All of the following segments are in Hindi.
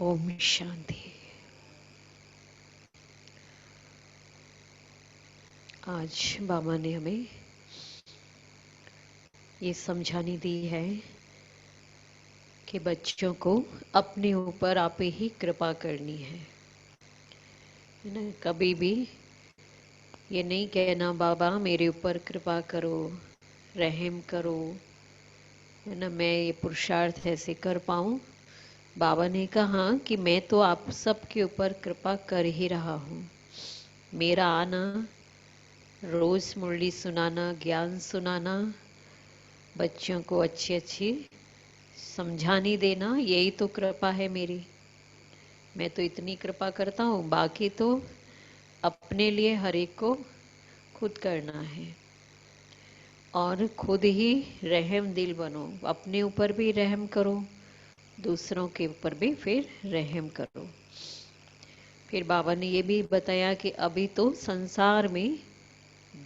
ओम शांति। आज बाबा ने हमें ये समझानी दी है कि बच्चों को अपने ऊपर आप ही कृपा करनी है ना। कभी भी ये नहीं कहना बाबा मेरे ऊपर कृपा करो, रहम करो, है ना, मैं ये पुरुषार्थ ऐसे कर पाऊँ। बाबा ने कहा कि मैं तो आप सबके ऊपर कृपा कर ही रहा हूँ। मेरा आना, रोज मुरली सुनाना, ज्ञान सुनाना, बच्चों को अच्छी अच्छी समझानी देना, यही तो कृपा है मेरी। मैं तो इतनी कृपा करता हूँ, बाकी तो अपने लिए हर एक को खुद करना है और खुद ही रहम दिल बनो। अपने ऊपर भी रहम करो, दूसरों के ऊपर भी फिर रहम करो। फिर बाबा ने ये भी बताया कि अभी तो संसार में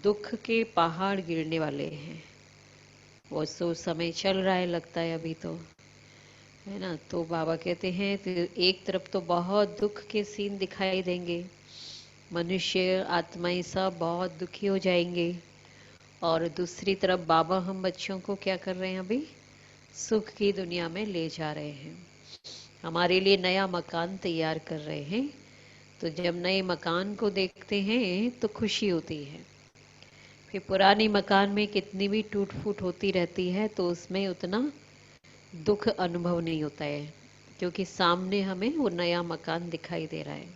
दुख के पहाड़ गिरने वाले हैं। वो सो समय चल रहा है लगता है अभी तो, है ना। तो बाबा कहते हैं तो एक तरफ तो बहुत दुख के सीन दिखाई देंगे, मनुष्य आत्माएं सब बहुत दुखी हो जाएंगे, और दूसरी तरफ बाबा हम बच्चों को क्या कर रहे हैं, अभी सुख की दुनिया में ले जा रहे हैं। हमारे लिए नया मकान तैयार कर रहे हैं। तो जब नए मकान को देखते हैं तो खुशी होती है। फिर पुरानी मकान में कितनी भी टूट फूट होती रहती है तो उसमें उतना दुख अनुभव नहीं होता है, क्योंकि सामने हमें वो नया मकान दिखाई दे रहा है।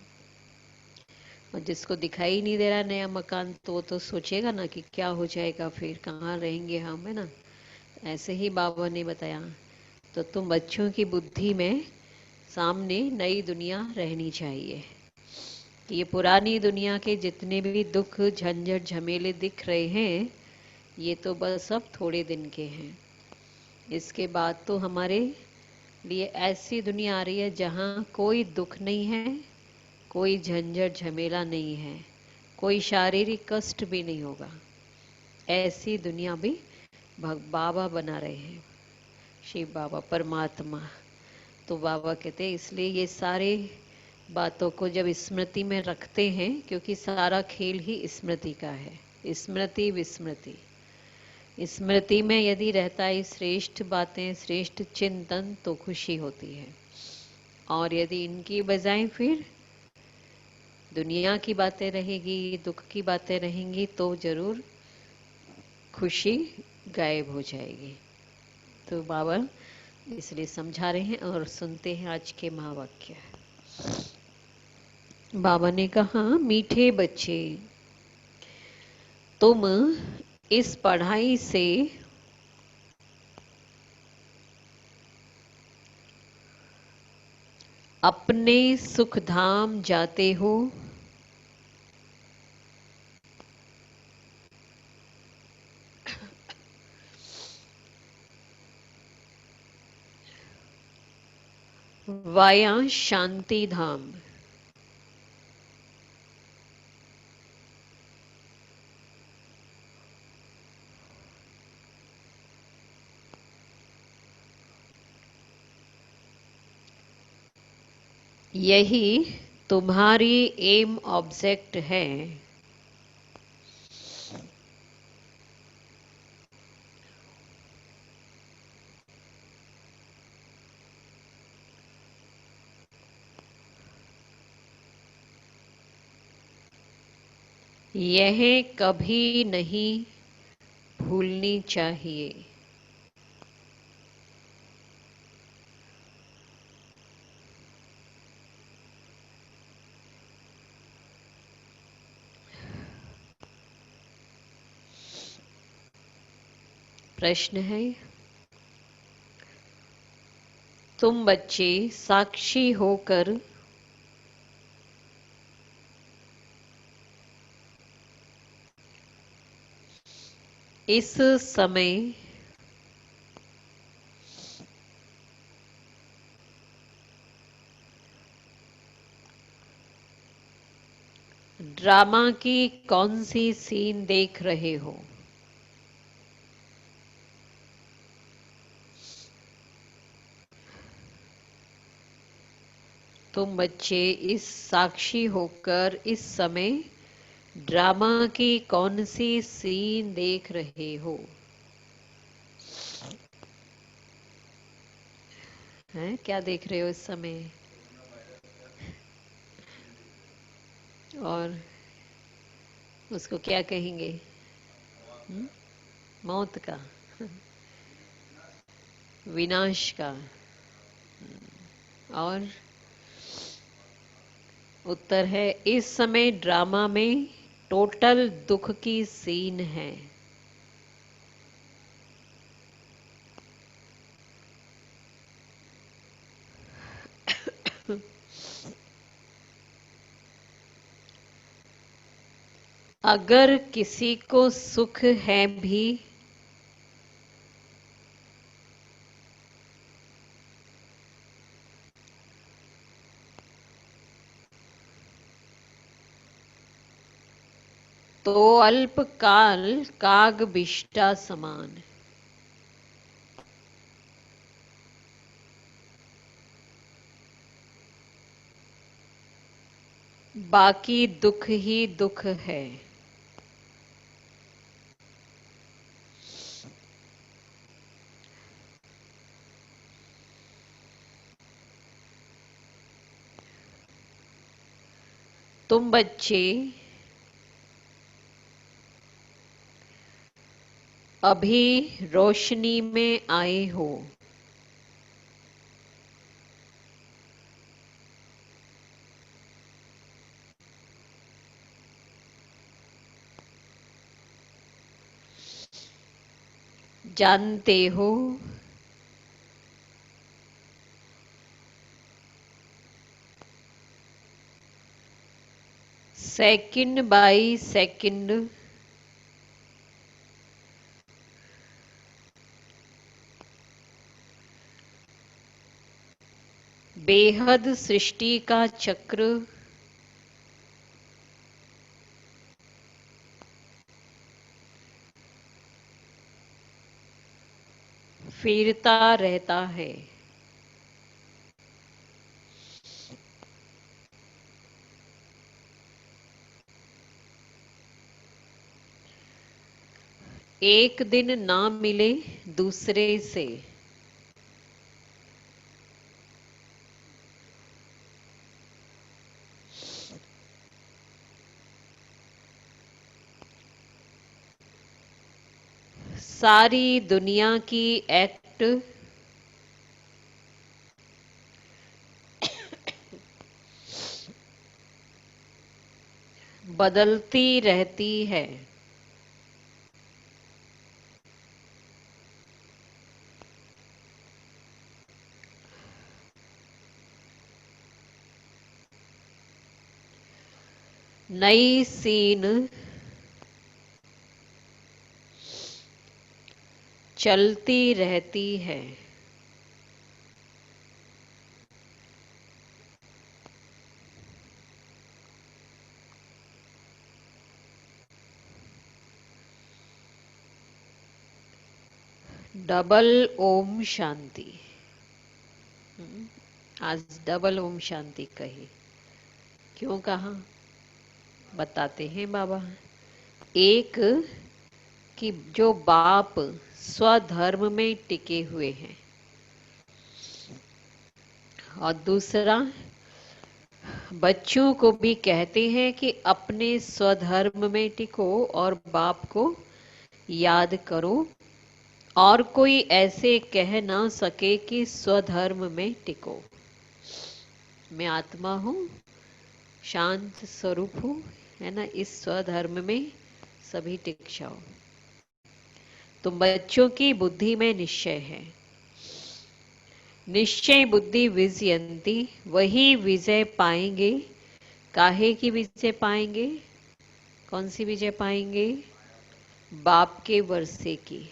और जिसको दिखाई नहीं दे रहा नया मकान, तो वो तो सोचेगा ना कि क्या हो जाएगा, फिर कहाँ रहेंगे हम, है ना। ऐसे ही बाबा ने बताया, तो तुम बच्चों की बुद्धि में सामने नई दुनिया रहनी चाहिए। ये पुरानी दुनिया के जितने भी दुख झंझट झमेले दिख रहे हैं, ये तो बस अब थोड़े दिन के हैं। इसके बाद तो हमारे लिए ऐसी दुनिया आ रही है जहाँ कोई दुख नहीं है, कोई झंझट झमेला नहीं है, कोई शारीरिक कष्ट भी नहीं होगा। ऐसी दुनिया भी बाबा बना रहे हैं, शिव बाबा परमात्मा। तो बाबा कहते हैं इसलिए ये सारे बातों को जब स्मृति में रखते हैं, क्योंकि सारा खेल ही स्मृति का है, स्मृति विस्मृति। स्मृति में यदि रहता है श्रेष्ठ बातें, श्रेष्ठ चिंतन, तो खुशी होती है। और यदि इनकी बजाय फिर दुनिया की बातें रहेगी, दुख की बातें रहेंगी, तो जरूर खुशी गायब हो जाएगी। तो बाबा इसलिए समझा रहे हैं और सुनते हैं आज के महावाक्य। बाबा ने कहा, मीठे बच्चे, तुम इस पढ़ाई से अपने सुख धाम जाते हो। वाया शांति धाम। यही तुम्हारी एम ऑब्जेक्ट है। यह कभी नहीं भूलनी चाहिए। प्रश्न है, तुम बच्चे साक्षी होकर इस समय ड्रामा की कौन सी सीन देख रहे हो? तुम बच्चे इस साक्षी होकर इस समय ड्रामा की कौन सी सीन देख रहे हो? हैं, क्या देख रहे हो इस समय? और उसको क्या कहेंगे? हम्म? मौत का, विनाश का। और उत्तर है इस समय ड्रामा में टोटल दुख की सीन है। अगर किसी को सुख है भी तो अल्पकाल काग बिष्टा समान। बाकी दुख ही दुख है। तुम बच्चे अभी रोशनी में आए हो। जानते हो सेकंड बाय सेकंड बेहद सृष्टि का चक्र फिरता रहता है। एक दिन ना मिले दूसरे से सारी दुनिया की एक्ट बदलती रहती है। नई सीन चलती रहती है। डबल ओम शांति। आज डबल ओम शांति कही। क्यों कहा बताते हैं बाबा। एक कि जो बाप स्वधर्म में टिके हुए हैं और दूसरा बच्चों को भी कहते हैं कि अपने स्वधर्म में टिको और बाप को याद करो और कोई ऐसे कह ना सके कि स्वधर्म में टिको। मैं आत्मा हूँ, शांत स्वरूप हूँ, है ना। इस स्वधर्म में सभी टिक जाओ। तो बच्चों की बुद्धि में निश्चय है। निश्चय बुद्धि विजयंती, वही विजय पाएंगे। काहे की विजय पाएंगे? कौन सी विजय पाएंगे? बाप के वर्षे की।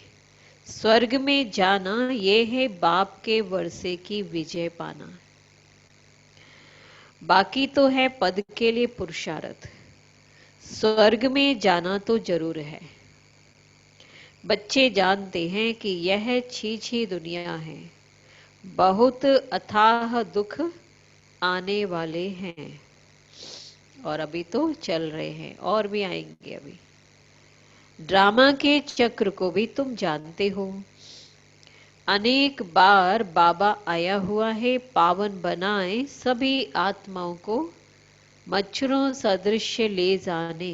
स्वर्ग में जाना ये है बाप के वर्षे की विजय पाना। बाकी तो है पद के लिए पुरुषार्थ। स्वर्ग में जाना तो जरूर है। बच्चे जानते हैं कि यह छी छी दुनिया है। बहुत अथाह दुख आने वाले हैं और अभी तो चल रहे हैं और भी आएंगे। अभी ड्रामा के चक्र को भी तुम जानते हो। अनेक बार बाबा आया हुआ है पावन बनाए सभी आत्माओं को मच्छरों सदृश ले जाने,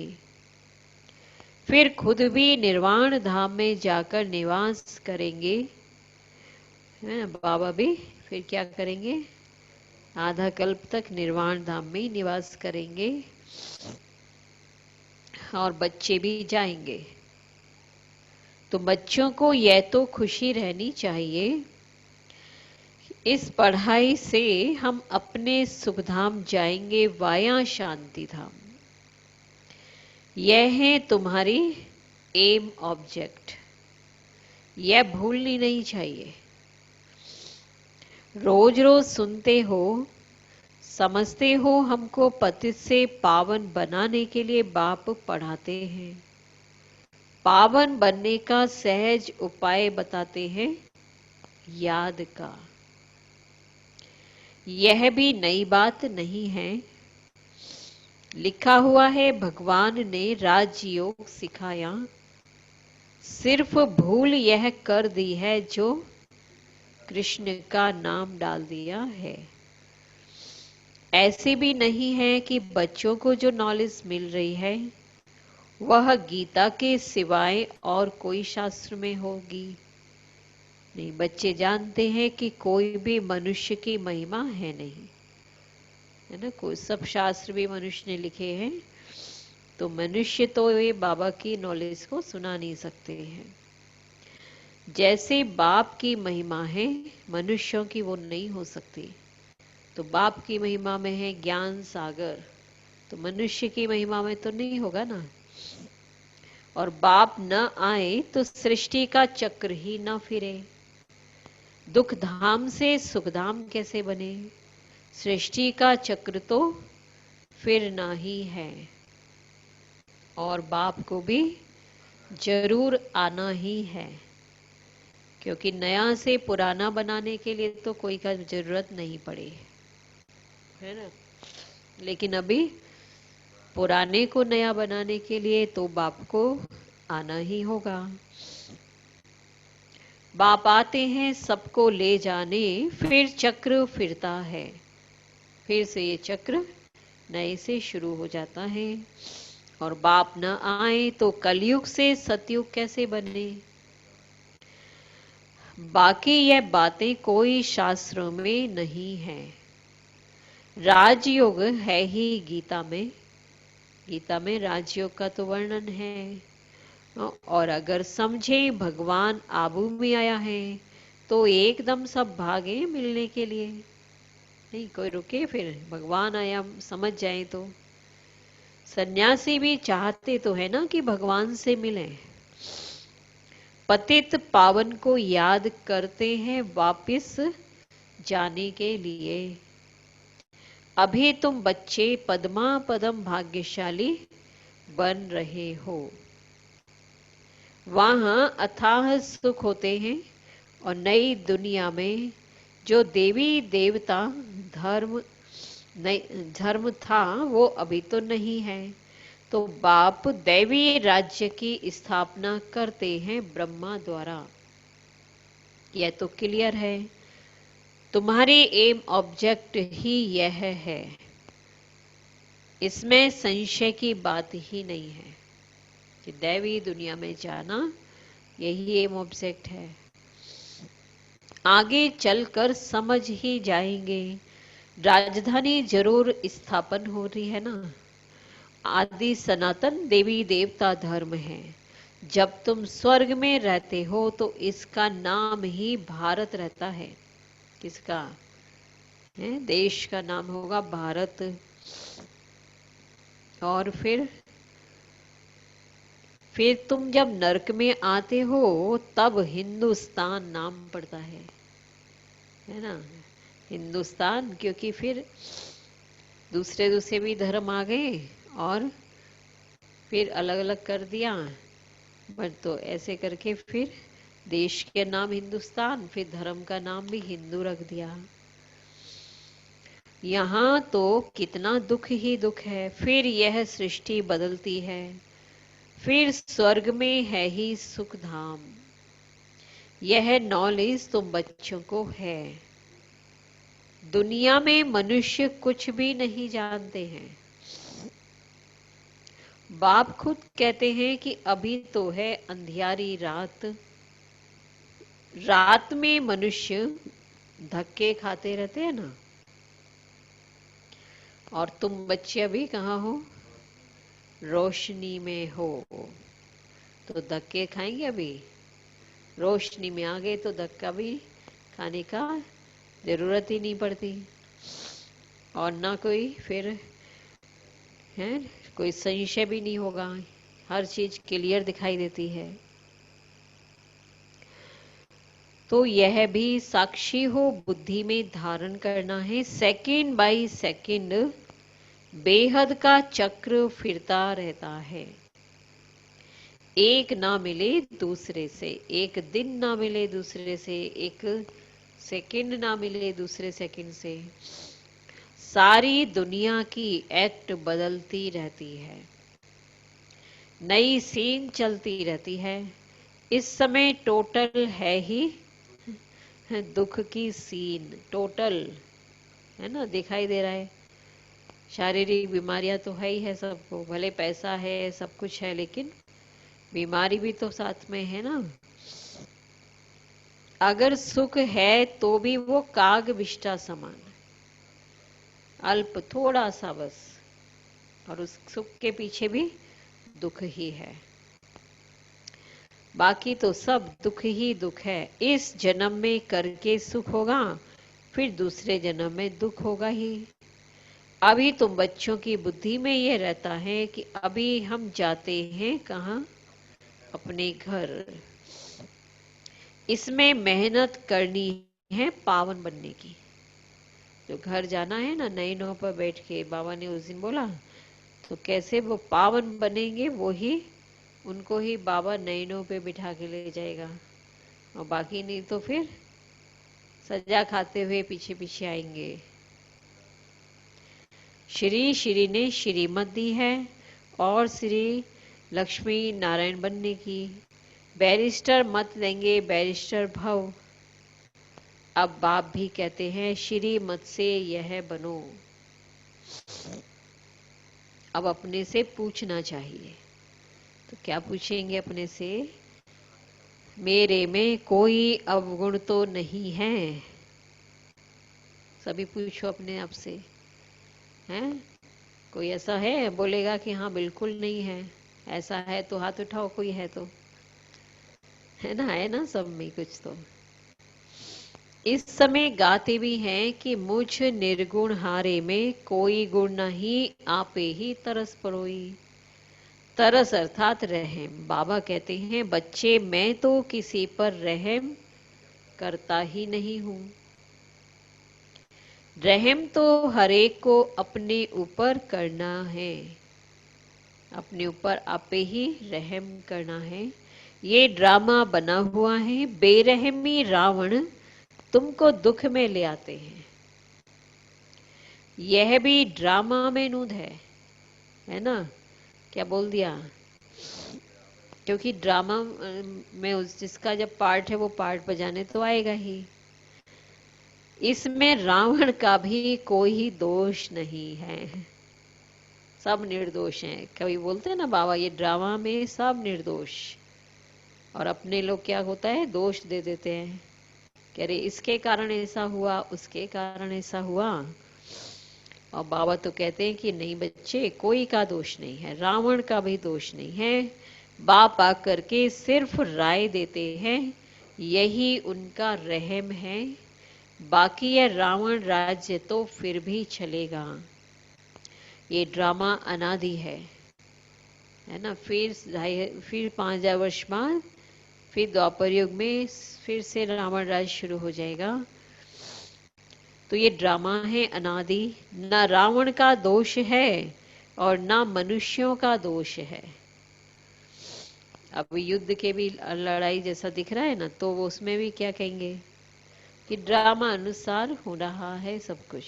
फिर खुद भी निर्वाण धाम में जाकर निवास करेंगे। है ना, बाबा भी फिर क्या करेंगे, आधा कल्प तक निर्वाण धाम में ही निवास करेंगे और बच्चे भी जाएंगे। तो बच्चों को यह तो खुशी रहनी चाहिए, इस पढ़ाई से हम अपने सुखधाम जाएंगे वाया शांति धाम। यह है तुम्हारी एम ऑब्जेक्ट, यह भूलनी नहीं चाहिए। रोज रोज सुनते हो, समझते हो हमको पतित से पावन बनाने के लिए बाप पढ़ाते हैं। पावन बनने का सहज उपाय बताते हैं, याद का। यह भी नई बात नहीं है, लिखा हुआ है भगवान ने राजयोग सिखाया, सिर्फ भूल यह कर दी है जो कृष्ण का नाम डाल दिया है। ऐसे भी नहीं है कि बच्चों को जो नॉलेज मिल रही है वह गीता के सिवाय और कोई शास्त्र में होगी नहीं। बच्चे जानते हैं कि कोई भी मनुष्य की महिमा है नहीं, है ना। कोई सब शास्त्र भी मनुष्य ने लिखे हैं, तो मनुष्य तो ये बाबा की नॉलेज को सुना नहीं सकते हैं। जैसे बाप की महिमा है मनुष्यों की वो नहीं हो सकती। तो बाप की महिमा में है ज्ञान सागर, तो मनुष्य की महिमा में तो नहीं होगा ना। और बाप न आए तो सृष्टि का चक्र ही न फिरे। दुख धाम से सुख धाम कैसे बने, सृष्टि का चक्र तो फिरना ही है। और बाप को भी जरूर आना ही है, क्योंकि नया से पुराना बनाने के लिए तो कोई का जरूरत नहीं पड़े, है ना। लेकिन अभी पुराने को नया बनाने के लिए तो बाप को आना ही होगा। बाप आते हैं सबको ले जाने, फिर चक्र फिरता है। फिर से ये चक्र नए से शुरू हो जाता है। और बाप न आए तो कलयुग से सतयुग कैसे बने। बाकी यह बातें कोई शास्त्रों में नहीं है। राजयोग है ही गीता में, गीता में राजयोग का तो वर्णन है। और अगर समझे भगवान आबू में आया है तो एकदम सब भागे मिलने के लिए, नहीं कोई रुके। फिर भगवान आया समझ जाए तो सन्यासी भी चाहते तो है ना कि भगवान से मिले। पतित पावन को याद करते हैं वापिस जाने के लिए। अभी तुम बच्चे पद्मा पदम भाग्यशाली बन रहे हो। वहां अथाह सुख होते हैं और नई दुनिया में जो देवी देवता धर्म धर्म था वो अभी तो नहीं है। तो बाप दैवी राज्य की स्थापना करते हैं ब्रह्मा द्वारा, यह तो क्लियर है। तुम्हारी एम ऑब्जेक्ट ही यह है, इसमें संशय की बात ही नहीं है कि दैवी दुनिया में जाना यही एम ऑब्जेक्ट है। आगे चलकर समझ ही जाएंगे। राजधानी जरूर स्थापन हो रही है ना। आदि सनातन देवी देवता धर्म है। जब तुम स्वर्ग में रहते हो तो इसका नाम ही भारत रहता है। किसका है, देश का नाम होगा भारत। और फिर तुम जब नरक में आते हो तब हिंदुस्तान नाम पड़ता है ना। हिंदुस्तान, क्योंकि फिर दूसरे दूसरे भी धर्म आ गए और फिर अलग अलग कर दिया। बट तो ऐसे करके फिर देश के नाम हिंदुस्तान, फिर धर्म का नाम भी हिंदू रख दिया। यहाँ तो कितना दुख ही दुख है। फिर यह सृष्टि बदलती है, फिर स्वर्ग में है ही सुख धाम। यह नॉलेज तुम बच्चों को है। दुनिया में मनुष्य कुछ भी नहीं जानते हैं। बाप खुद कहते हैं कि अभी तो है अंधियारी रात, रात में मनुष्य धक्के खाते रहते हैं ना। और तुम बच्चे अभी कहाँ हो? रोशनी में हो, तो धक्के खाएंगे। अभी रोशनी में आ गए तो धक्का भी खाने का जरूरत ही नहीं पड़ती, और ना कोई फिर है, कोई संशय भी नहीं होगा। हर चीज क्लियर दिखाई देती है। तो यह भी साक्षी हो बुद्धि में धारण करना है। सेकंड बाय सेकंड बेहद का चक्र फिरता रहता है। एक ना मिले दूसरे से, एक दिन ना मिले दूसरे से, एक सेकंड ना मिले दूसरे सेकंड से। सारी दुनिया की एक्ट बदलती रहती है, नई सीन चलती रहती है। इस समय टोटल है ही दुख की सीन, टोटल है ना, दिखाई दे रहा है। शारीरिक बीमारियां तो है ही है सबको, भले पैसा है सब कुछ है, लेकिन बीमारी भी तो साथ में है ना। अगर सुख है तो भी वो काग विष्ठा समान, अल्प थोड़ा सा बस, और उस सुख के पीछे भी दुख ही है। बाकी तो सब दुख ही दुख है। इस जन्म में करके सुख होगा, फिर दूसरे जन्म में दुख होगा ही। अभी तुम बच्चों की बुद्धि में ये रहता है कि अभी हम जाते हैं कहाँ? अपने घर। इसमें मेहनत करनी है पावन बनने की। जो घर जाना है ना नैनों पर बैठ के, बाबा ने उस दिन बोला, तो कैसे वो पावन बनेंगे, वो ही उनको ही बाबा नैनों पे बिठा के ले जाएगा, और बाकी नहीं तो फिर सजा खाते हुए पीछे पीछे आएंगे। श्री श्री ने श्रीमत दी है, और श्री लक्ष्मी नारायण बनने की। बैरिस्टर मत लेंगे, बैरिस्टर भव। अब बाप भी कहते हैं श्री मत से यह बनो। अब अपने से पूछना चाहिए, तो क्या पूछेंगे अपने से? मेरे में कोई अवगुण तो नहीं है? सभी पूछो अपने आप से, हैं? कोई ऐसा है बोलेगा कि हाँ बिल्कुल नहीं है? ऐसा है तो हाथ उठाओ, कोई है तो। है ना सब में कुछ तो। इस समय गाते भी हैं कि मुझ निर्गुण हारे में कोई गुण नहीं, आपे ही तरस परोई। तरस अर्थात रहम। बाबा कहते हैं बच्चे मैं तो किसी पर रहम करता ही नहीं हूं। रहम तो हरेक को अपने ऊपर करना है, अपने ऊपर आपे ही रहम करना है। ये ड्रामा बना हुआ है, बेरहमी रावण तुमको दुख में ले आते हैं। यह भी ड्रामा में नूद है ना? क्या बोल दिया? क्योंकि ड्रामा में उस जिसका जब पार्ट है वो पार्ट बजाने तो आएगा ही। इसमें रावण का भी कोई दोष नहीं है, सब निर्दोष हैं। कभी बोलते हैं ना बाबा ये ड्रामा में सब निर्दोष, और अपने लोग क्या होता है दोष दे देते हैं कि अरे इसके कारण ऐसा हुआ, उसके कारण ऐसा हुआ। और बाबा तो कहते हैं कि नहीं बच्चे, कोई का दोष नहीं है, रावण का भी दोष नहीं है। बाप आकर के सिर्फ राय देते हैं, यही उनका रहम है। बाकी ये रावण राज्य तो फिर भी चलेगा। ये ड्रामा अनादि है ना? फिर 5000 वर्ष बाद फिर द्वापर युग में फिर से रावण राज शुरू हो जाएगा। तो ये ड्रामा है अनादि। ना रावण का दोष है और ना मनुष्यों का दोष है। अब युद्ध के भी लड़ाई जैसा दिख रहा है ना, तो वो उसमें भी क्या कहेंगे कि ड्रामा अनुसार हो रहा है सब कुछ।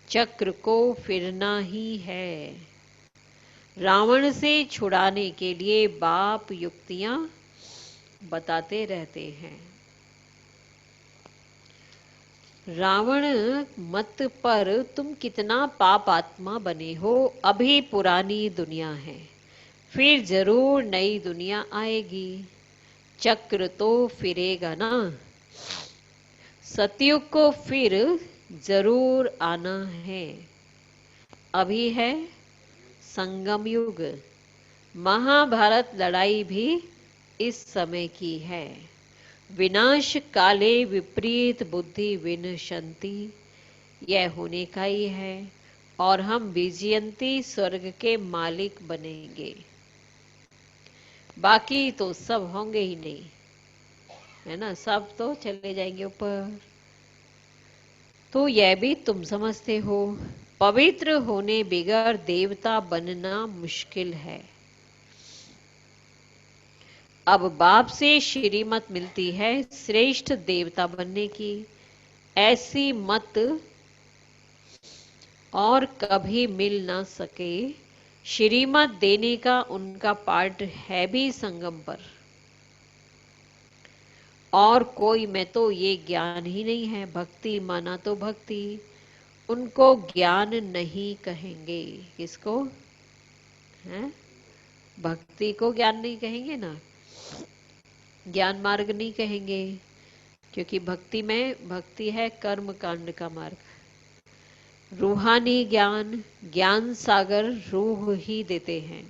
चक्र को फिरना ही है। रावण से छुड़ाने के लिए बाप युक्तियां बताते रहते हैं। रावण मत पर तुम कितना पाप आत्मा बने हो, अभी पुरानी दुनिया है, फिर जरूर नई दुनिया आएगी। चक्र तो फिरेगा ना। सतयुग को फिर जरूर आना है। अभी है संगम युग। महाभारत लड़ाई भी इस समय की है। विनाश काले विपरीत बुद्धि विनशंति, यह होने का ही है। और हम विजयंती स्वर्ग के मालिक बनेंगे। बाकी तो सब होंगे ही नहीं, है ना, सब तो चले जाएंगे ऊपर। तो यह भी तुम समझते हो, पवित्र होने बगैर देवता बनना मुश्किल है। अब बाप से श्रीमत मिलती है श्रेष्ठ देवता बनने की। ऐसी मत और कभी मिल ना सके। श्रीमत देने का उनका पार्ट है भी संगम पर। और कोई में तो ये ज्ञान ही नहीं है। भक्ति माना तो भक्ति, उनको ज्ञान नहीं कहेंगे। किसको है? भक्ति को ज्ञान नहीं कहेंगे ना, ज्ञान मार्ग नहीं कहेंगे, क्योंकि भक्ति में भक्ति है कर्म कांड का मार्ग। रूहानी ज्ञान, ज्ञान सागर रूह ही देते हैं।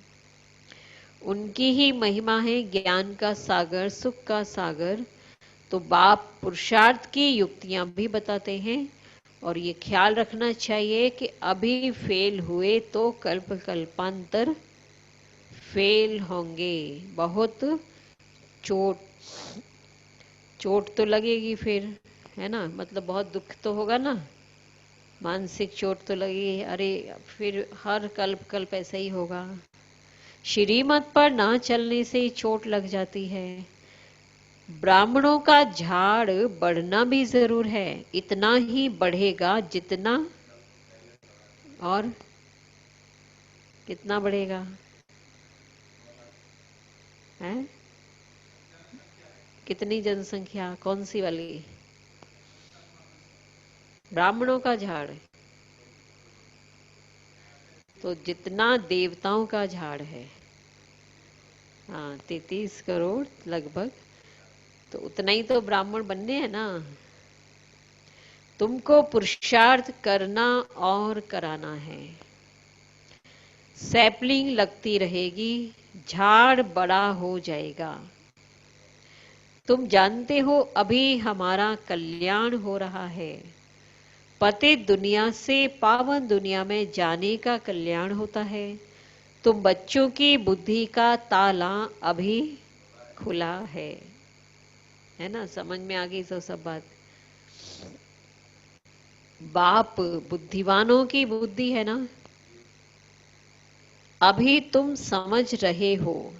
उनकी ही महिमा है ज्ञान का सागर, सुख का सागर। तो बाप पुरुषार्थ की युक्तियां भी बताते हैं। और ये ख्याल रखना चाहिए कि अभी फेल हुए तो कल्प कल्पांतर फेल होंगे। बहुत चोट चोट तो लगेगी फिर, है ना, मतलब बहुत दुख तो होगा ना, मानसिक चोट तो लगेगी। अरे फिर हर कल्प कल्प ऐसा ही होगा। श्रीमत पर ना चलने से ही चोट लग जाती है। ब्राह्मणों का झाड़ बढ़ना भी जरूर है, इतना ही बढ़ेगा जितना, और कितना बढ़ेगा है? कितनी जनसंख्या, कौन सी वाली? ब्राह्मणों का झाड़ तो जितना देवताओं का झाड़ है, हाँ 33 करोड़ लगभग, तो उतना ही तो ब्राह्मण बनने हैं ना। तुमको पुरुषार्थ करना और कराना है। सैपलिंग लगती रहेगी, झाड़ बड़ा हो जाएगा। तुम जानते हो अभी हमारा कल्याण हो रहा है। पतित दुनिया से पावन दुनिया में जाने का कल्याण होता है। तुम बच्चों की बुद्धि का ताला अभी खुला है ना, समझ में आ गई सब बात। बाप बुद्धिवानों की बुद्धि है ना, अभी तुम समझ रहे हो,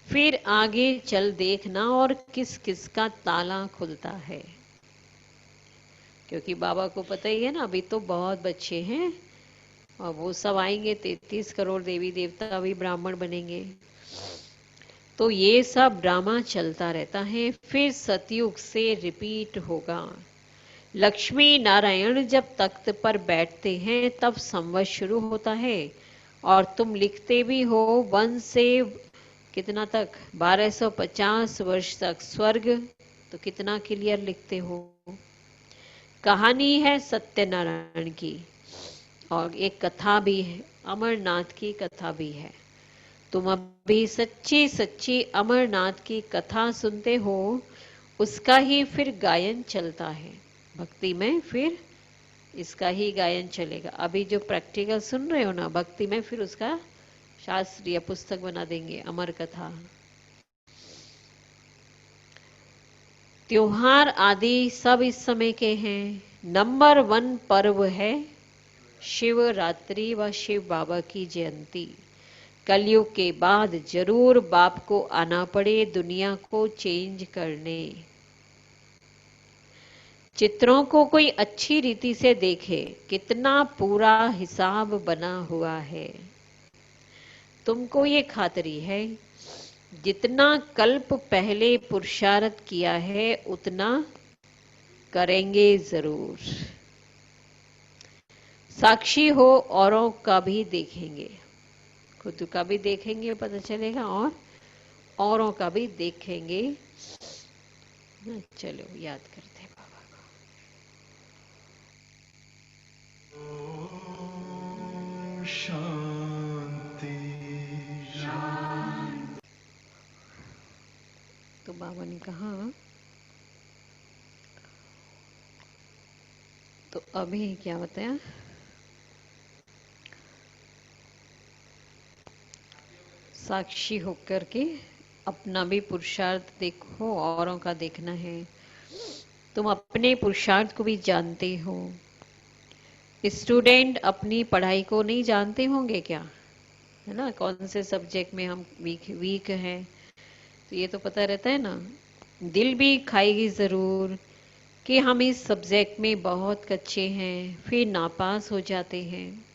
फिर आगे चल देखना और किस किस का ताला खुलता है। क्योंकि बाबा को पता ही है ना, अभी तो बहुत बच्चे हैं और वो सब आएंगे, 33 करोड़ देवी देवता अभी ब्राह्मण बनेंगे। तो ये सब ड्रामा चलता रहता है, फिर सतयुग से रिपीट होगा। लक्ष्मी नारायण जब तख्त पर बैठते हैं तब संवत शुरू होता है। और तुम लिखते भी हो 1 से कितना तक, 1250 वर्ष तक स्वर्ग, तो कितना क्लियर लिखते हो। कहानी है सत्यनारायण की और एक कथा भी है, अमरनाथ की कथा भी है। तुम अभी सच्ची सच्ची अमरनाथ की कथा सुनते हो, उसका ही फिर गायन चलता है। भक्ति में फिर इसका ही गायन चलेगा। अभी जो प्रैक्टिकल सुन रहे हो ना, भक्ति में फिर उसका शास्त्रीय पुस्तक बना देंगे, अमर कथा। त्योहार आदि सब इस समय के हैं। नंबर 1 पर्व है शिवरात्रि व शिव बाबा की जयंती। कलयुग के बाद जरूर बाप को आना पड़े दुनिया को चेंज करने। चित्रों को कोई अच्छी रीति से देखे, कितना पूरा हिसाब बना हुआ है। तुमको ये खातरी है, जितना कल्प पहले पुरुषार्थ किया है उतना करेंगे जरूर। साक्षी हो, औरों का भी देखेंगे, खुद का भी देखेंगे पता चलेगा, और औरों का भी देखेंगे। चलो याद करते हैं बाबा को। शांति। तो बाबा ने कहा, तो अभी क्या बताया, साक्षी होकर के अपना भी पुरुषार्थ देखो, औरों का देखना है। तुम अपने पुरुषार्थ को भी जानते हो। स्टूडेंट अपनी पढ़ाई को नहीं जानते होंगे क्या, है ना, कौन से सब्जेक्ट में हम वीक हैं, तो ये तो पता रहता है ना। दिल भी खाएगी ज़रूर कि हम इस सब्जेक्ट में बहुत कच्चे हैं, फिर नापास हो जाते हैं।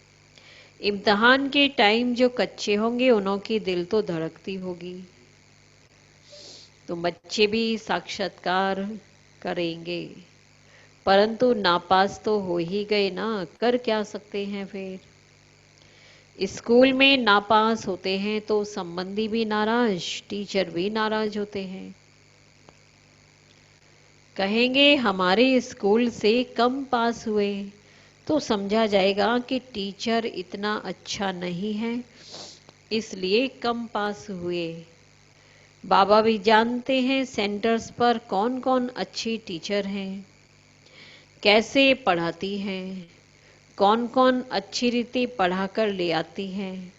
इम्तहान के टाइम जो कच्चे होंगे उन्हों की दिल तो धड़कती होगी। तो बच्चे भी साक्षात्कार करेंगे, परंतु नापास तो हो ही गए ना, कर क्या सकते हैं फिर। स्कूल में नापास होते हैं तो संबंधी भी नाराज, टीचर भी नाराज होते हैं, कहेंगे हमारे स्कूल से कम पास हुए, तो समझा जाएगा कि टीचर इतना अच्छा नहीं है, इसलिए कम पास हुए। बाबा भी जानते हैं सेंटर्स पर कौन कौन अच्छी टीचर हैं, कैसे पढ़ाती हैं, कौन कौन अच्छी रीति पढ़ाकर ले आती हैं,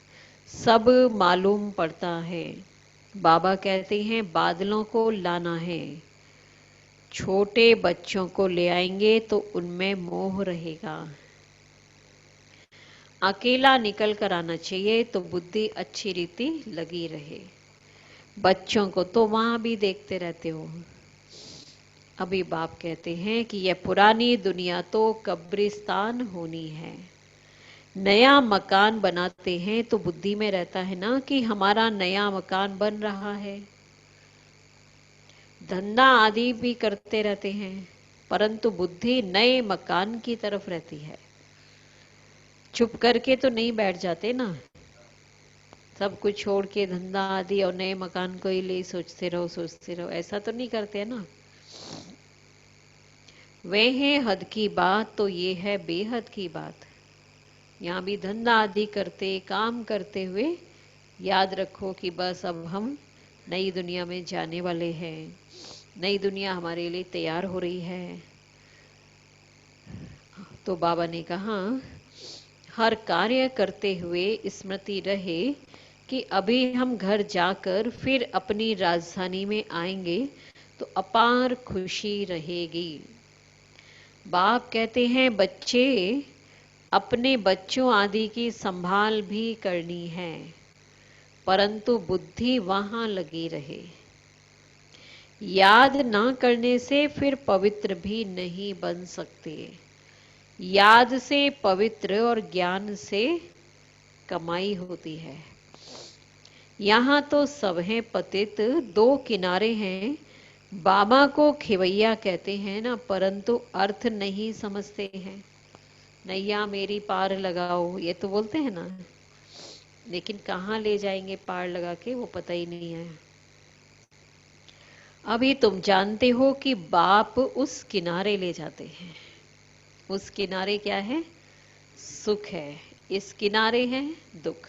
सब मालूम पड़ता है। बाबा कहते हैं बादलों को लाना है, छोटे बच्चों को ले आएंगे तो उनमें मोह रहेगा। अकेला निकल कर आना चाहिए तो बुद्धि अच्छी रीति लगी रहे। बच्चों को तो वहां भी देखते रहते हो। अभी बाप कहते हैं कि यह पुरानी दुनिया तो कब्रिस्तान होनी है। नया मकान बनाते हैं तो बुद्धि में रहता है ना कि हमारा नया मकान बन रहा है। धंधा आदि भी करते रहते हैं, परंतु बुद्धि नए मकान की तरफ रहती है। चुप करके तो नहीं बैठ जाते ना, सब कुछ छोड़ के धंधा आदि और नए मकान को ही ले सोचते रहो सोचते रहो, ऐसा तो नहीं करते ना। वे है हद की बात तो ये है बेहद की बात। यहाँ भी धंधा आदि करते काम करते हुए याद रखो कि बस अब हम नई दुनिया में जाने वाले हैं, नई दुनिया हमारे लिए तैयार हो रही है। तो बाबा ने कहा हर कार्य करते हुए स्मृति रहे कि अभी हम घर जाकर फिर अपनी राजधानी में आएंगे तो अपार खुशी रहेगी। बाप कहते हैं बच्चे अपने बच्चों आदि की संभाल भी करनी है, परंतु बुद्धि वहां लगी रहे। याद ना करने से फिर पवित्र भी नहीं बन सकते। याद से पवित्र और ज्ञान से कमाई होती है। यहाँ तो सब हैं पतित, दो किनारे हैं। बाबा को खिवैया कहते हैं ना, परंतु अर्थ नहीं समझते हैं। नैया मेरी पार लगाओ ये तो बोलते हैं ना, लेकिन कहाँ ले जाएंगे पार लगा के वो पता ही नहीं है। अभी तुम जानते हो कि बाप उस किनारे ले जाते हैं। उस किनारे क्या है, सुख है, इस किनारे है दुख,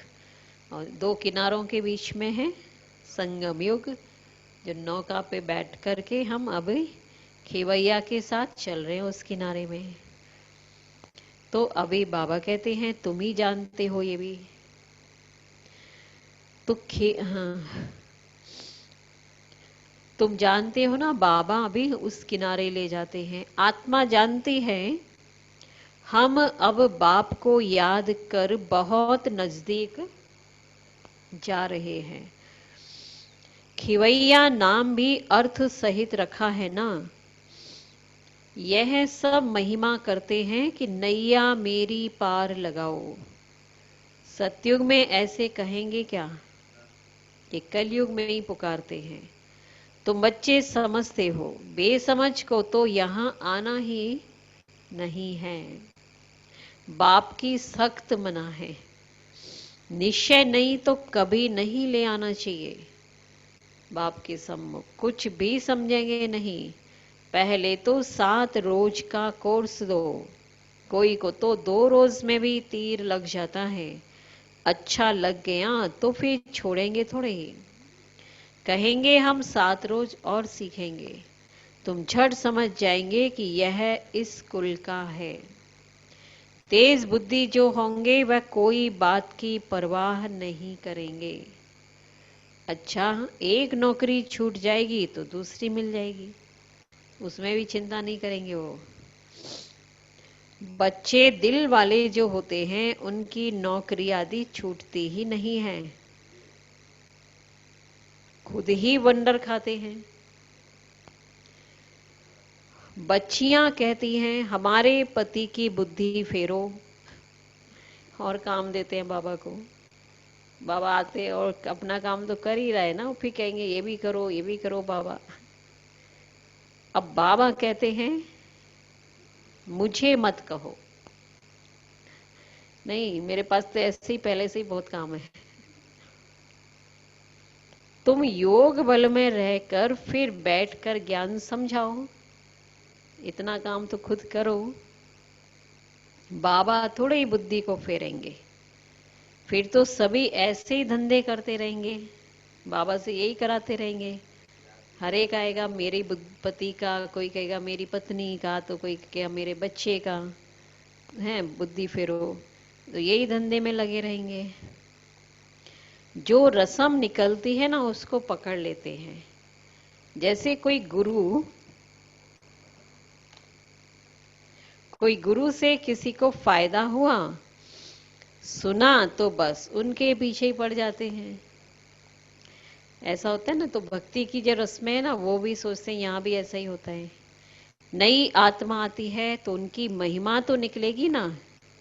और दो किनारों के बीच में है संगम युग, जो नौका पे बैठ करके हम अभी खेवैया के साथ चल रहे हैं उस किनारे में। तो अभी बाबा कहते हैं तुम ही जानते हो ये भी। तो हाँ, तुम जानते हो ना बाबा अभी उस किनारे ले जाते हैं। आत्मा जानती है हम अब बाप को याद कर बहुत नजदीक जा रहे हैं। खिवैया नाम भी अर्थ सहित रखा है ना, यह सब महिमा करते हैं कि नैया मेरी पार लगाओ। सतयुग में ऐसे कहेंगे क्या? ये कलयुग में ही पुकारते हैं। तुम बच्चे समझते हो, बेसमझ को तो यहाँ आना ही नहीं है। बाप की सख्त मना है, निश्चय नहीं तो कभी नहीं ले आना चाहिए। बाप के सम्मुख कुछ भी समझेंगे नहीं। पहले तो 7 रोज का कोर्स दो। कोई को तो 2 रोज में भी तीर लग जाता है। अच्छा लग गया तो फिर छोड़ेंगे थोड़े ही। कहेंगे हम 7 रोज और सीखेंगे। तुम झट समझ जाएंगे कि यह इस कुल का है। तेज बुद्धि जो होंगे वह कोई बात की परवाह नहीं करेंगे। अच्छा, एक नौकरी छूट जाएगी तो दूसरी मिल जाएगी, उसमें भी चिंता नहीं करेंगे वो। बच्चे दिल वाले जो होते हैं उनकी नौकरी आदि छूटती ही नहीं है, खुद ही वंडर खाते हैं। बच्चियां कहती हैं हमारे पति की बुद्धि फेरो, और काम देते हैं बाबा को। बाबा आते और अपना काम तो कर ही रहे ना, फिर कहेंगे ये भी करो ये भी करो बाबा। अब बाबा कहते हैं मुझे मत कहो। नहीं, मेरे पास तो ऐसे ही पहले से ही बहुत काम है। तुम योग बल में रहकर फिर बैठकर ज्ञान समझाओ, इतना काम तो खुद करो। बाबा थोड़े ही बुद्धि को फेरेंगे, फिर तो सभी ऐसे ही धंधे करते रहेंगे, बाबा से यही कराते रहेंगे। हर एक आएगा मेरे पति का, कोई कहेगा मेरी पत्नी का, तो कोई कहेगा मेरे बच्चे का है, बुद्धि फेरो। तो यही धंधे में लगे रहेंगे। जो रस्म निकलती है ना उसको पकड़ लेते हैं। जैसे कोई गुरु से किसी को फायदा हुआ, सुना तो बस उनके पीछे ही पड़ जाते हैं। ऐसा होता है ना, तो भक्ति की जो रस्में है ना वो भी सोचते हैं यहाँ भी ऐसा ही होता है। नई आत्मा आती है तो उनकी महिमा तो निकलेगी ना।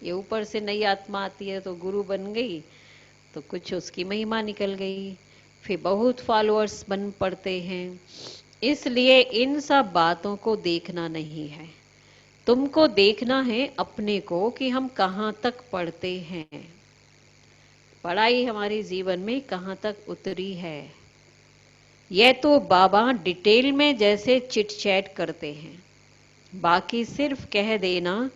ये ऊपर से नई आत्मा आती है तो गुरु बन गई तो कुछ उसकी महिमा निकल गई, फिर बहुत फॉलोअर्स बन पड़ते हैं। इसलिए इन सब बातों को देखना नहीं है, तुमको देखना है अपने को कि हम कहाँ तक पढ़ते हैं, पढ़ाई हमारे जीवन में कहाँ तक उतरी है। यह तो बाबा डिटेल में जैसे चिट चैट करते हैं, बाकी सिर्फ कह देना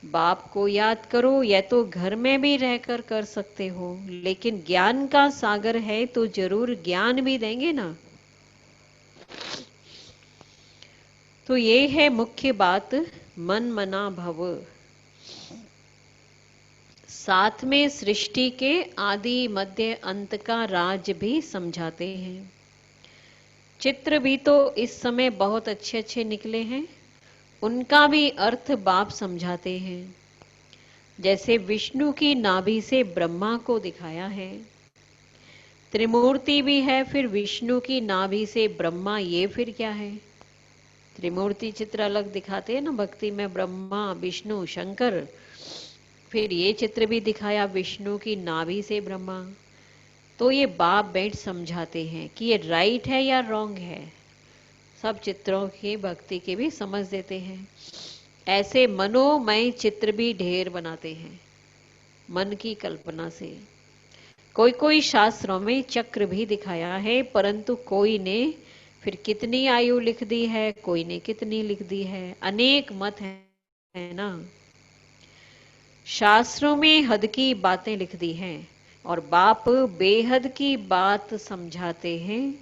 बाप को याद करो, यह तो घर में भी रहकर कर सकते हो, लेकिन ज्ञान का सागर है तो जरूर ज्ञान भी देंगे ना। तो ये है मुख्य बात, मन मना भव। साथ में सृष्टि के आदि मध्य अंत का राज भी समझाते हैं। चित्र भी तो इस समय बहुत अच्छे अच्छे निकले हैं, उनका भी अर्थ बाप समझाते हैं। जैसे विष्णु की नाभि से ब्रह्मा को दिखाया है, त्रिमूर्ति भी है, फिर विष्णु की नाभि से ब्रह्मा, ये फिर क्या है? त्रिमूर्ति चित्र अलग दिखाते हैं ना भक्ति में, ब्रह्मा विष्णु शंकर। फिर ये चित्र भी दिखाया विष्णु की नाभि से ब्रह्मा। तो ये बाप बैठ समझाते हैं कि ये राइट है या रॉन्ग है। सब चित्रों की भक्ति के भी समझ देते हैं। ऐसे मनोमय चित्र भी ढेर बनाते हैं मन की कल्पना से। कोई कोई शास्त्रों में चक्र भी दिखाया है, परंतु कोई ने फिर कितनी आयु लिख दी है, कोई ने कितनी लिख दी है, अनेक मत है ना। शास्त्रों में हद की बातें लिख दी हैं और बाप बेहद की बात समझाते हैं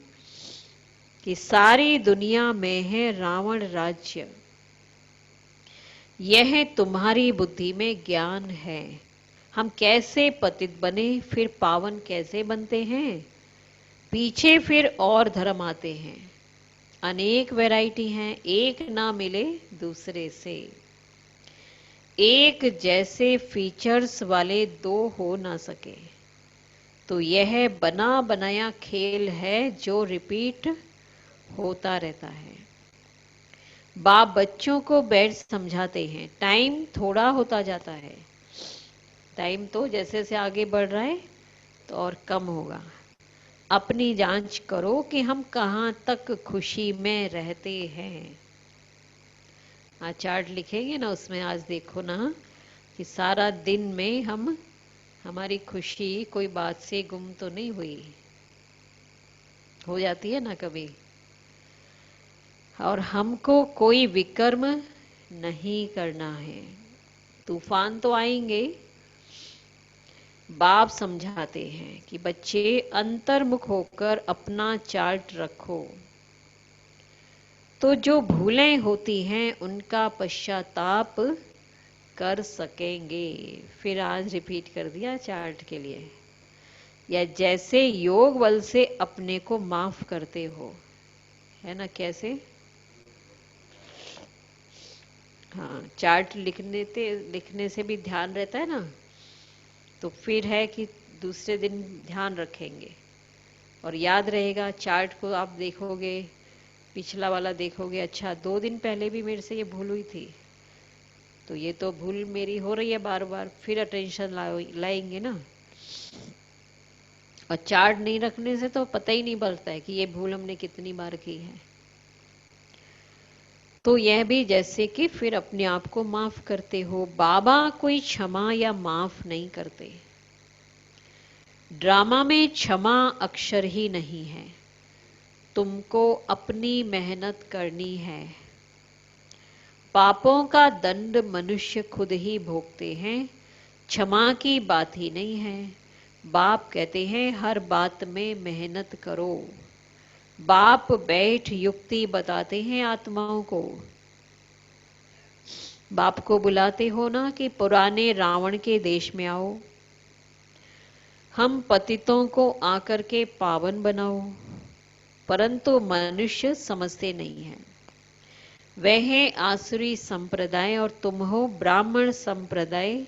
कि सारी दुनिया में है रावण राज्य। यह तुम्हारी बुद्धि में ज्ञान है। हम कैसे पतित बने फिर पावन कैसे बनते हैं, पीछे फिर और धर्म आते हैं, अनेक वैरायटी हैं, एक ना मिले दूसरे से। एक जैसे फीचर्स वाले दो हो ना सके, तो यह बना बनाया खेल है जो रिपीट होता रहता है। बाप बच्चों को बैठ समझाते हैं। टाइम थोड़ा होता जाता है, टाइम तो जैसे जैसे आगे बढ़ रहा है तो और कम होगा। अपनी जांच करो कि हम कहाँ तक खुशी में रहते हैं। आज चार्ट लिखेंगे ना, उसमें आज देखो ना कि सारा दिन में हम हमारी खुशी कोई बात से गुम तो नहीं हुई, हो जाती है ना कभी। और हमको कोई विकर्म नहीं करना है। तूफान तो आएंगे, बाप समझाते हैं कि बच्चे अंतर्मुख होकर अपना चार्ट रखो, तो जो भूलें होती हैं उनका पश्चाताप कर सकेंगे। फिर आज रिपीट कर दिया चार्ट के लिए। या जैसे योग बल से अपने को माफ करते हो, है ना, कैसे। हाँ, चार्ट लिखने से भी ध्यान रहता है ना, तो फिर है कि दूसरे दिन ध्यान रखेंगे और याद रहेगा। चार्ट को आप देखोगे, पिछला वाला देखोगे, अच्छा 2 दिन पहले भी मेरे से ये भूल हुई थी, तो ये तो भूल मेरी हो रही है बार बार, फिर अटेंशन लाएंगे ना। और चार्ट नहीं रखने से तो पता ही नहीं पड़ता है कि ये भूल हमने कितनी बार की है। तो यह भी जैसे कि फिर अपने आप को माफ करते हो। बाबा कोई क्षमा या माफ नहीं करते। ड्रामा में क्षमा अक्षर ही नहीं है, तुमको अपनी मेहनत करनी है। पापों का दंड मनुष्य खुद ही भोगते हैं, क्षमा की बात ही नहीं है। बाप कहते हैं हर बात में मेहनत करो। बाप बैठ युक्ति बताते हैं आत्माओं को। बाप को बुलाते हो ना कि पुराने रावण के देश में आओ, हम पतितों को आकर के पावन बनाओ। परंतु मनुष्य समझते नहीं है। वह है आसुरी संप्रदाय और तुम हो ब्राह्मण संप्रदाय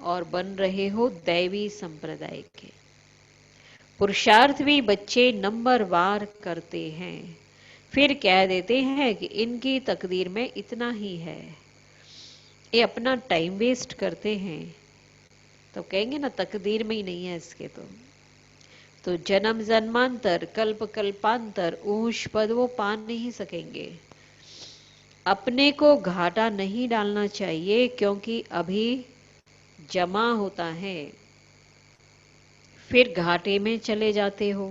और बन रहे हो दैवी संप्रदाय के। पुरुषार्थ भी बच्चे नंबरवार करते हैं, फिर कह देते हैं कि इनकी तकदीर में इतना ही है। ये अपना टाइम वेस्ट करते हैं, तो कहेंगे ना तकदीर में ही नहीं है इसके। तो जन्म जन्मांतर कल्प कल्पांतर ऊंच पद वो पा नहीं सकेंगे। अपने को घाटा नहीं डालना चाहिए, क्योंकि अभी जमा होता है, फिर घाटे में चले जाते हो।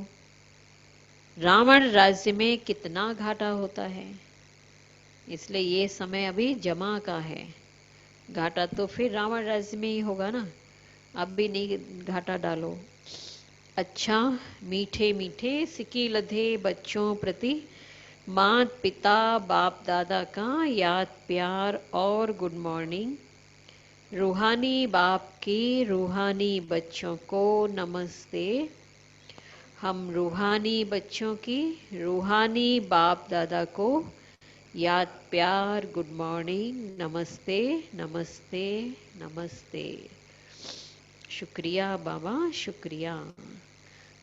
रावण राज्य में कितना घाटा होता है, इसलिए ये समय अभी जमा का है। घाटा तो फिर रावण राज्य में ही होगा ना, अब भी नहीं घाटा डालो। अच्छा, मीठे मीठे सिकी लधे बच्चों प्रति मात पिता बाप दादा का याद प्यार और गुड मॉर्निंग। रूहानी बाप की रूहानी बच्चों को नमस्ते। हम रूहानी बच्चों की रूहानी बाप दादा को याद प्यार गुड मॉर्निंग, नमस्ते नमस्ते नमस्ते। शुक्रिया बाबा, शुक्रिया।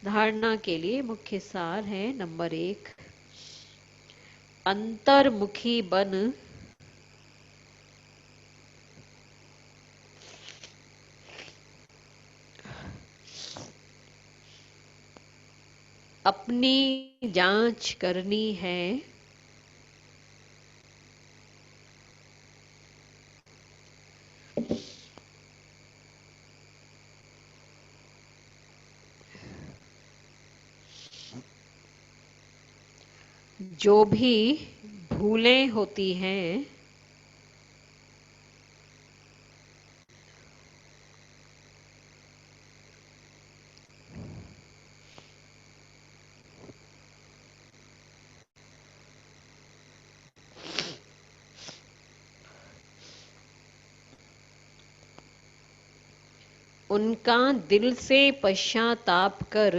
धारणा के लिए मुख्य सार है, नंबर 1, अंतर्मुखी बन अपनी जांच करनी है। जो भी भूलें होती हैं उनका दिल से पश्चाताप कर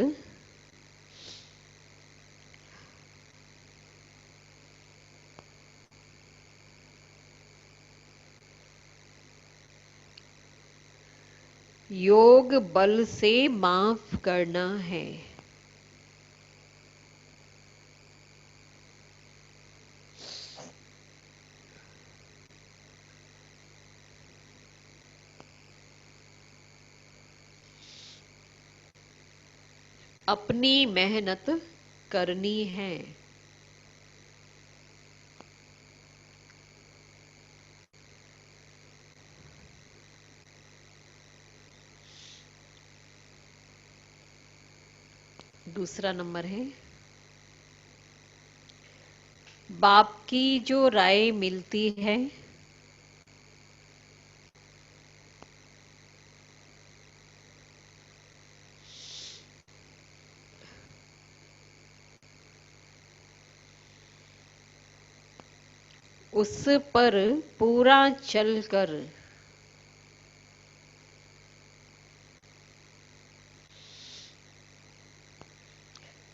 योग बल से माफ करना है। अपनी मेहनत करनी है। दूसरा नंबर है, बाप की जो राय मिलती है उस पर पूरा चलकर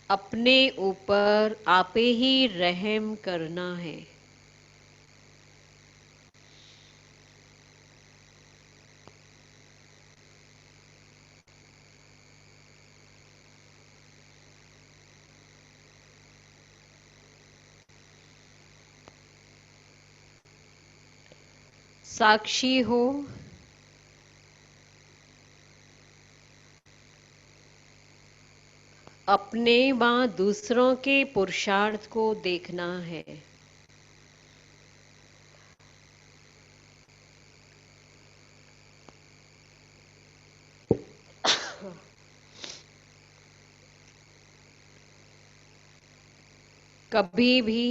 अपने ऊपर आपे ही रहम करना है। साक्षी हो, अपने व दूसरों के पुरुषार्थ को देखना है। कभी भी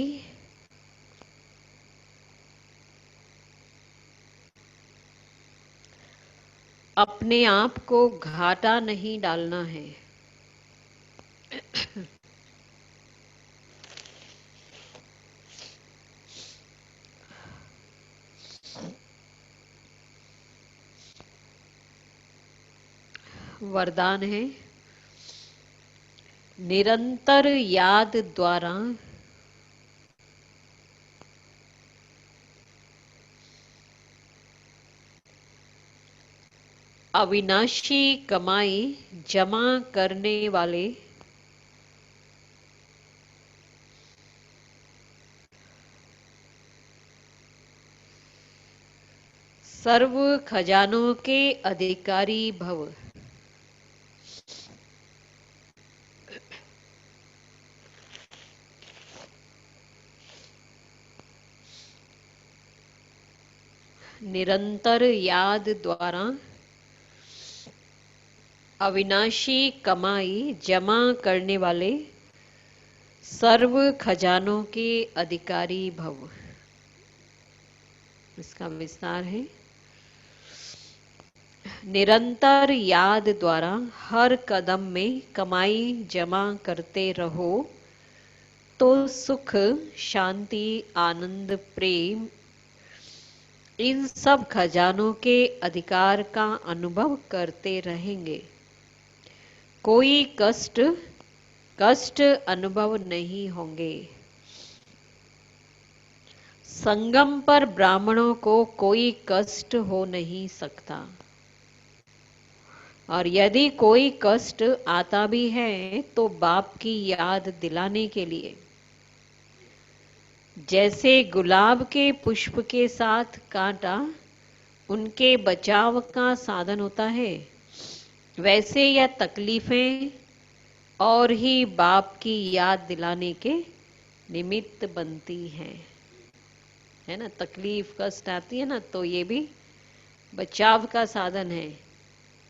अपने आप को घाटा नहीं डालना है। वरदान है, निरंतर याद द्वारा अविनाशी कमाई जमा करने वाले सर्व खजानों के अधिकारी भव। निरंतर याद द्वारा अविनाशी कमाई जमा करने वाले सर्व खजानों के अधिकारी भव। इसका विस्तार है, निरंतर याद द्वारा हर कदम में कमाई जमा करते रहो तो सुख, शांति, आनंद, प्रेम, इन सब खजानों के अधिकार का अनुभव करते रहेंगे। कोई कष्ट अनुभव नहीं होंगे। संगम पर ब्राह्मणों को कोई कष्ट हो नहीं सकता, और यदि कोई कष्ट आता भी है तो बाप की याद दिलाने के लिए। जैसे गुलाब के पुष्प के साथ कांटा उनके बचाव का साधन होता है, वैसे यह तकलीफें और ही बाप की याद दिलाने के निमित्त बनती हैं। है ना, तकलीफ कष्ट आती है ना, तो ये भी बचाव का साधन है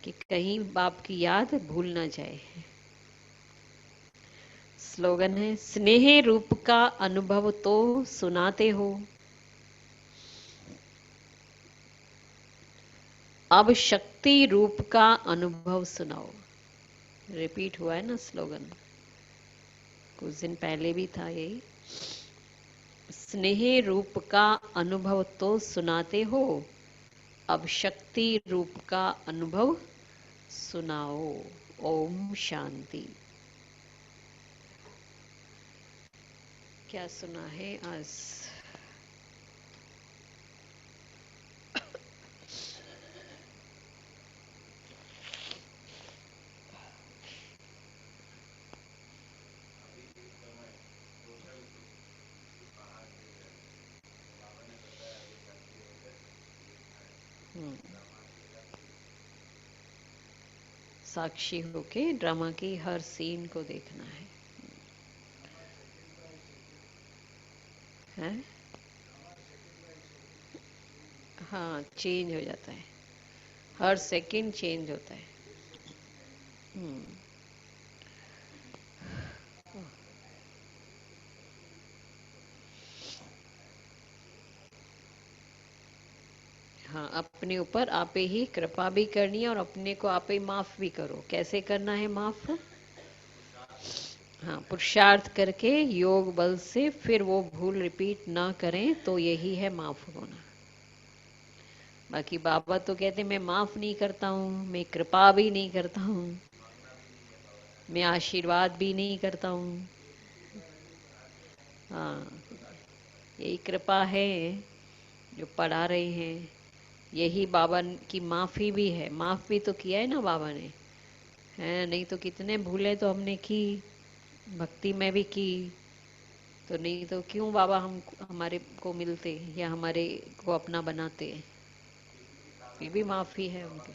कि कहीं बाप की याद भूल ना जाए। स्लोगन है, स्नेह रूप का अनुभव तो सुनाते हो, अब शक्ति रूप का अनुभव सुनाओ। रिपीट हुआ है ना स्लोगन, कुछ दिन पहले भी था यही। स्नेह रूप का अनुभव तो सुनाते हो, अब शक्ति रूप का अनुभव सुनाओ। ओम शांति। क्या सुना है आज? साक्षी होके ड्रामा की हर सीन को देखना है? हाँ, चेंज हो जाता है, हर सेकंड चेंज होता है। हम्म। हाँ, अपने ऊपर आपे ही कृपा भी करनी है और अपने को आपे माफ भी करो। कैसे करना है माफ? हाँ, पुरुषार्थ करके योग बल से फिर वो भूल रिपीट ना करें, तो यही है माफ होना। बाकी बाबा तो कहते मैं माफ नहीं करता हूँ, मैं कृपा भी नहीं करता हूँ, मैं आशीर्वाद भी नहीं करता हूँ। हाँ, यही कृपा है जो पढ़ा रहे हैं। यही बाबा की माफी भी है, माफ भी तो किया है ना बाबा ने, है नहीं तो कितने भूले तो हमने की, भक्ति में भी की। तो नहीं तो क्यों बाबा हम हमारे को मिलते या हमारे को अपना बनाते? ये भी माफी है उनकी।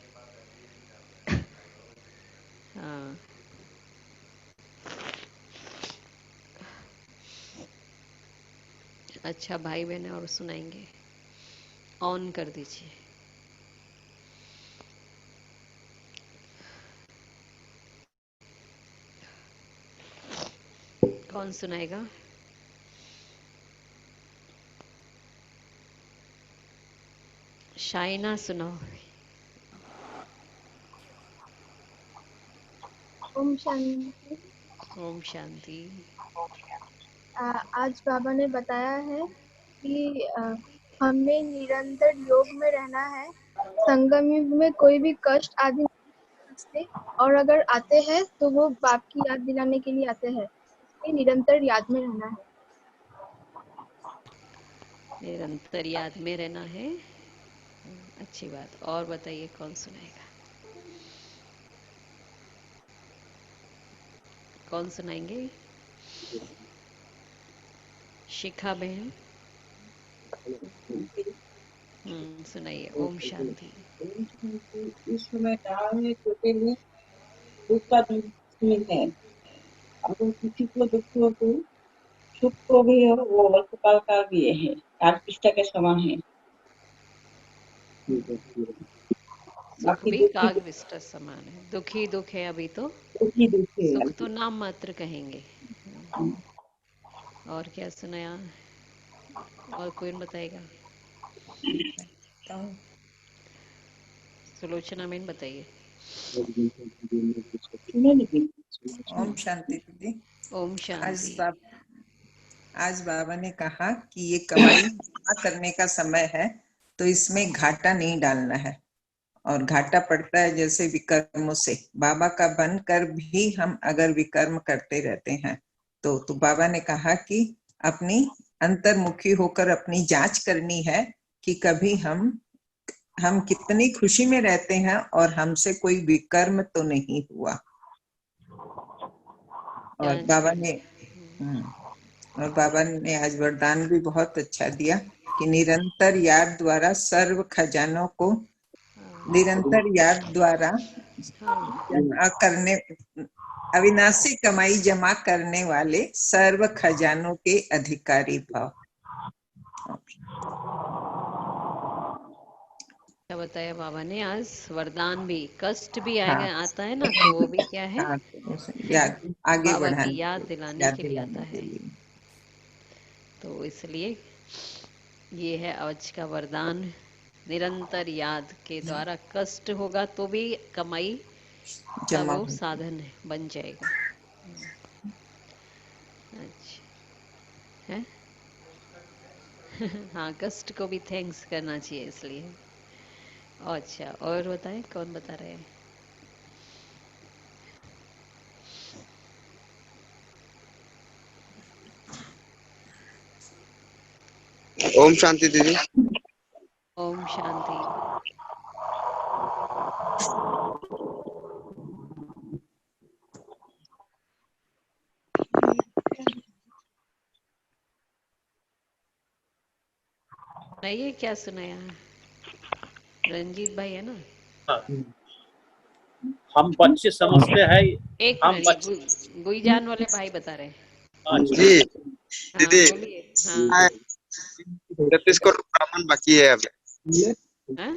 हाँ। अच्छा भाई बहन और सुनाएंगे? ऑन कर दीजिए। कौन सुनाएगा? शाइना सुनाओ। ओम शांति। ओम शांति। आज बाबा ने बताया है कि हमें निरंतर योग में रहना है। संगम युग में कोई भी कष्ट आदि नहीं आते, और अगर आते हैं तो वो बाप की याद दिलाने के लिए आते हैं। इसलिए निरंतर याद में रहना है। निरंतर याद में रहना है, अच्छी बात। और बताइए कौन सुनाएगा? कौन सुनाएंगे? शिखा बहन। सुनाइए। ओम शांति। इस समय गाँव में छोटे में दुख का दुख में है। अगर किसी को दुख हो तो सुख को भी हो, वो अल्पकाल का भी है, कालपिष्टा के समान है। सुख बाकी भी दुखी काग विष्ट समान है, दुखी दुख है अभी तो, दुखी दुखी है। सुख तो नाम मात्र कहेंगे। और क्या सुनाया? और कोई बताएगा? सुलोचना मैन बताइए। ओम शांति दीदी। ओम शांति। आज बाबा ने कहा कि ये कमाई जमा करने का समय है, तो इसमें घाटा नहीं डालना है। और घाटा पड़ता है जैसे विकर्मों से। बाबा का बनकर भी हम अगर विकर्म करते रहते हैं तो बाबा ने कहा कि अपनी अंतर्मुखी होकर अपनी जांच करनी है कि कभी हम कितनी खुशी में रहते हैं और हमसे कोई विकर्म तो नहीं हुआ। और जांच कर। बाबा ने आज वरदान भी बहुत अच्छा दिया कि निरंतर याद द्वारा सर्व खजानों को निरंतर याद द्वारा हाँ, जमा करने, अविनाशी कमाई जमा करने वाले सर्व खजानों के अधिकारी भाव। क्या बताया बाबा ने? आज वरदान भी, कष्ट भी हाँ, आएगा, आता है ना, तो वो भी क्या है? हाँ, याद आगे बाबा की बढ़ाने याद के लिए, दिलाने याद के लिए आता दिलाने के है। लिए। तो इसलिए ये है आज का वरदान। निरंतर याद के द्वारा कष्ट होगा तो भी कमाई का जमा वो साधन बन जाएगा। अच्छा है। हाँ, कष्ट को भी थैंक्स करना चाहिए इसलिए। अच्छा, और बताएं कौन बता रहे हैं? ओम शांति दीदी। ओम शांति। सुनाइए, क्या सुनाया? रंजीत भाई है ना? हम बच्चे समझते हैं। एक हम मिनट, बच्चे गुईजान वाले भाई बता रहे हैं। जी हाँ दीदी, बोलिए। हाँ 33 करोड़ ब्राह्मण बाकी है अभी। हाँ?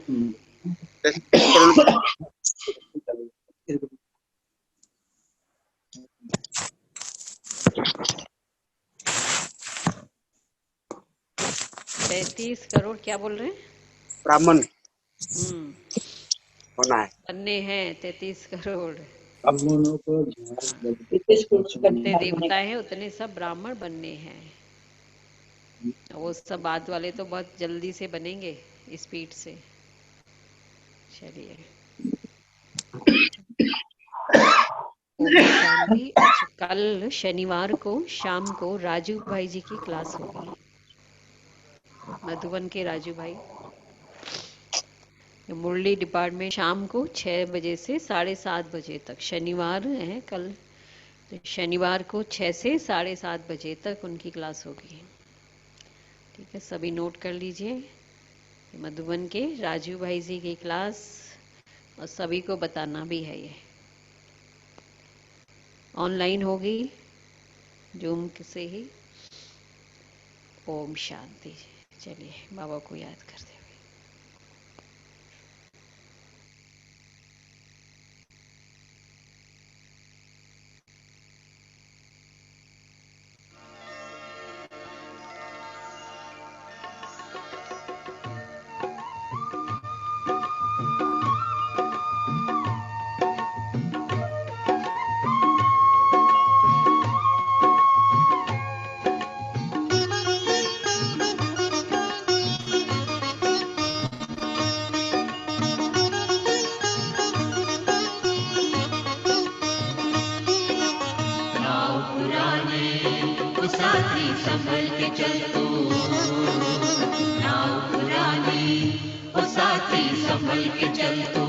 33 करोड़। 33 करोड़ क्या बोल रहे हैं? ब्राह्मण हम्म, होना है। बनने हैं 33 करोड़। ब्राह्मणों को हाँ, जितने जितने देवता हैं उतने सब ब्राह्मण बनने हैं। वो सब बाद वाले तो बहुत जल्दी से बनेंगे, स्पीड से। चलिए, ओम शांति। अच्छा, कल शनिवार को शाम को राजू भाई जी की क्लास होगी, मधुबन के राजू भाई। मुरली डिपार्टमेंट शाम को 6 बजे से 7:30 बजे तक, शनिवार है कल, तो शनिवार को 6 से 7:30 बजे तक उनकी क्लास होगी। ठीक है, सभी नोट कर लीजिए। मधुबन के राजू भाई जी की क्लास, और सभी को बताना भी है, ये ऑनलाइन होगी, जूम से ही। ओम शांति। चलिए, बाबा को याद करते हुए। साथी संभल के चल तू, नाव पुरानी ओ साथी संभल के चल तू।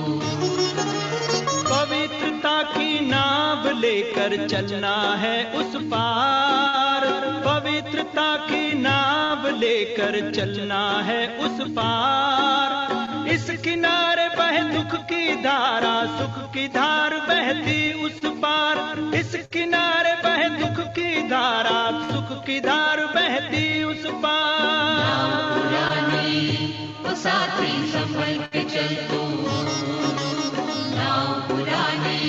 पवित्रता की नाव लेकर चलना है उस पार, पवित्रता की नाव लेकर चलना है उस पार। इस किनारे बहे दुख की धारा, सुख की धार बहती उस पार। इस किनारे बहे दुख की धारा, सुख की धार बहती उस पार। पुरानी ओ साथी संभल के चल तू, नाव पुरानी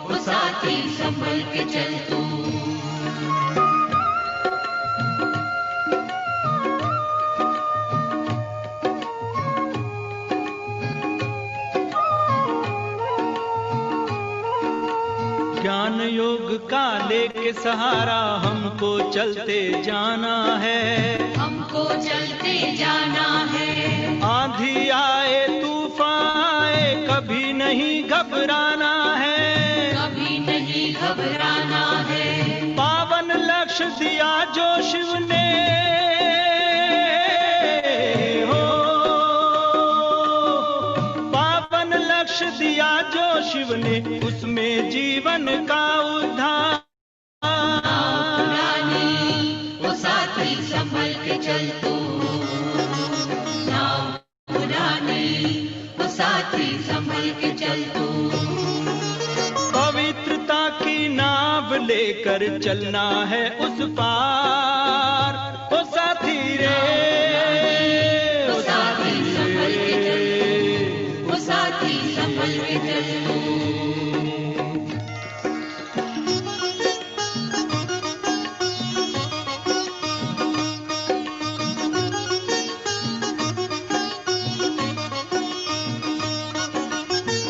ओ साथी संभल के चल तू। ज्ञान योग का लेके सहारा हमको चलते जाना है, हमको चलते जाना है। आंधी आए तूफान आए कभी नहीं घबराना है, कभी नहीं घबराना है। पावन लक्ष्य दिया जो शिव ने हो, पावन लक्ष्य दिया जो शिव ने, उसमें जीवन का उद्धार। वो साथी संभल के चल तू, नाव पुरानी वो साथी संभल के चल तू। पवित्रता की नाव लेकर चलना है उस पार। ओ साथी रे, वो साथी संभल के चल, वो साथी संभल के चल तू।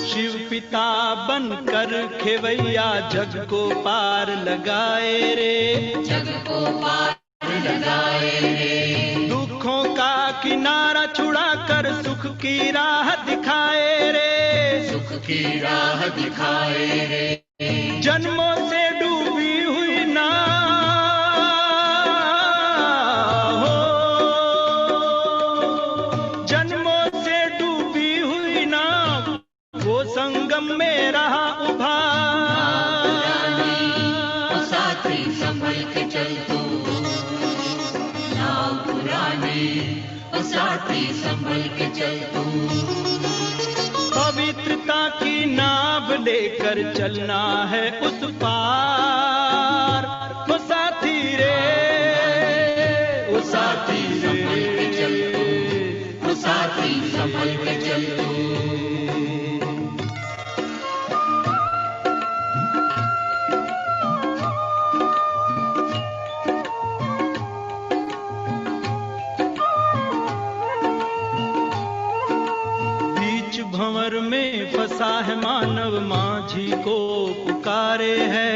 शिव पिता बनकर खेवैया जग को पार लगाए रे, जग को पार लगाए रे। दुखों का किनारा छुड़ाकर सुख की राह दिखाए रे, सुख की राह दिखाए रे। जन्मों से डूबी हुई ना हो, जन्मों से डूबी हुई ना वो संगम में रहा उभार। वो साथी संभल के चल तू, नाव पुरानी वो साथी संभल के चल तू। पवित्रता की नाव लेकर चलना है उस पार। वो साथी रे, वो साथी रे, वो साथी संभल के चल तू। भंवर में फंसा है मानव, माझी को पुकारे है,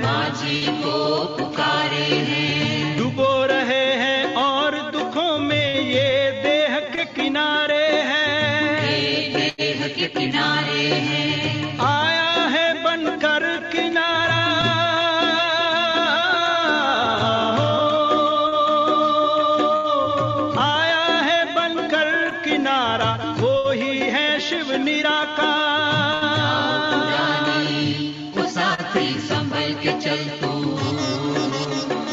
माझी को पुकारे हैं। डुबो रहे हैं और दुखों में ये देह के किनारे हैं, ये देह के किनारे हैं। आया है बनकर किनारा, आया है बनकर किनारा, वो ही है शिव निराकार। वो साथी संभल के चल तू,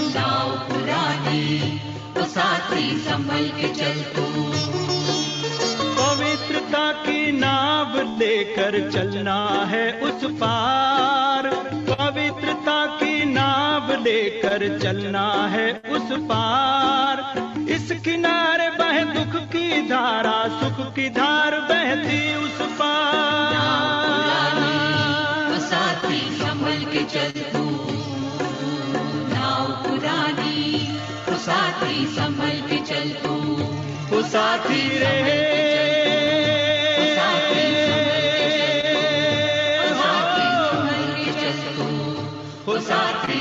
नाव पुरानी, वो साथी संभल के चल तू। पवित्रता की नाव लेकर चलना है उस पार, पवित्रता की नाव लेकर चलना है उस पार। इस किनारे बहे दुख की धारा, सुख की धार बहती उस पार। वो साथी संभल के चल तू, नाव पुरानी, वो साथी संभल के चल तू। वो साथी रे, वो साथी संभल के चल तू। वो साथी